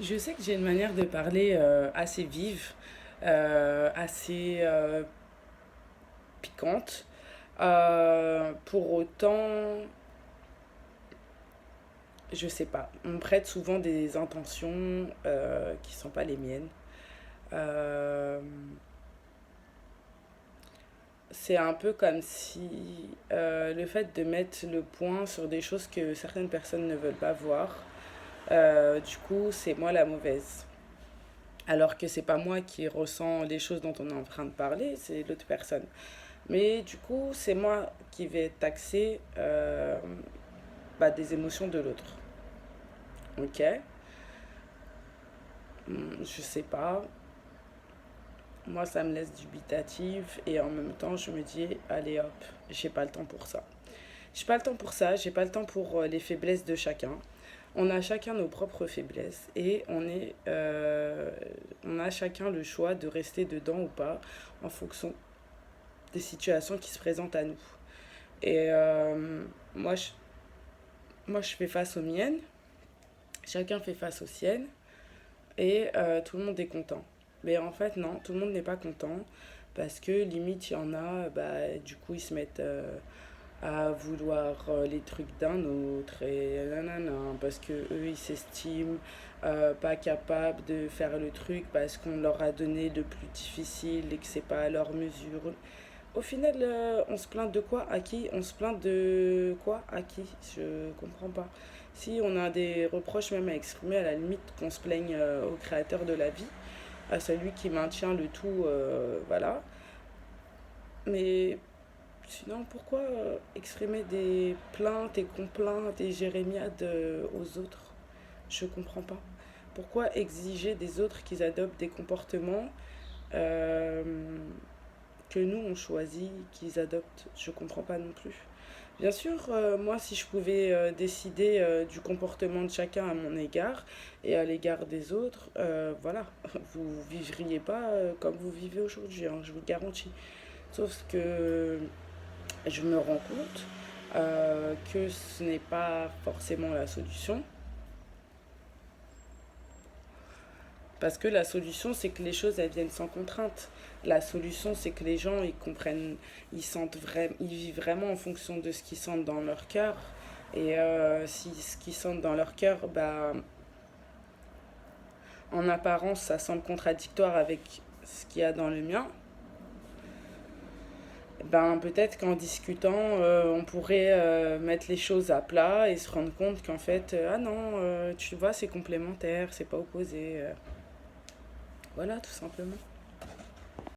Je sais que j'ai une manière de parler assez vive, assez piquante. Pour autant, je sais pas. On me prête souvent des intentions qui sont pas les miennes. Euh, c'est un peu comme si le fait de mettre le point sur des choses que certaines personnes ne veulent pas voir, du coup, c'est moi la mauvaise. Alors que c'est pas moi qui ressens les choses dont on est en train de parler, c'est l'autre personne. Mais du coup, c'est moi qui vais taxer des émotions de l'autre. Ok. Je sais pas. Moi, ça me laisse dubitative et en même temps, je me dis, allez hop, j'ai pas le temps pour ça. J'ai pas le temps pour ça, j'ai pas le temps pour les faiblesses de chacun. On a chacun nos propres faiblesses et on a chacun le choix de rester dedans ou pas en fonction des situations qui se présentent à nous. Et moi, je, moi, je fais face aux miennes, chacun fait face aux siennes et tout le monde est content. Mais en fait, non, tout le monde n'est pas content parce que limite, il y en a, du coup, ils se mettent à vouloir les trucs d'un autre et nanana, parce que eux ils s'estiment pas capables de faire le truc parce qu'on leur a donné le plus difficile et que c'est pas à leur mesure. Au final, on se plaint de quoi? À qui? On se plaint de quoi? À qui? Je comprends pas. Si on a des reproches même à exprimer, à la limite qu'on se plaigne au créateur de la vie, à celui qui maintient le tout, voilà. Mais sinon, pourquoi exprimer des plaintes et complaintes et jérémiades aux autres? Je comprends pas. Pourquoi exiger des autres qu'ils adoptent des comportements euh, que nous on choisit qu'ils adoptent? Je comprends pas non plus. Bien sûr, moi si je pouvais décider du comportement de chacun à mon égard et à l'égard des autres, voilà, vous vivriez pas comme vous vivez aujourd'hui, hein, je vous le garantis. Sauf que je me rends compte que ce n'est pas forcément la solution. Parce que la solution, c'est que les choses, elles viennent sans contrainte. La solution, c'est que les gens, ils comprennent, ils vivent vraiment en fonction de ce qu'ils sentent dans leur cœur. Et si ce qu'ils sentent dans leur cœur, en apparence, ça semble contradictoire avec ce qu'il y a dans le mien, peut-être qu'en discutant, on pourrait mettre les choses à plat et se rendre compte qu'en fait, ah non, tu vois, c'est complémentaire, c'est pas opposé. Voilà, tout simplement.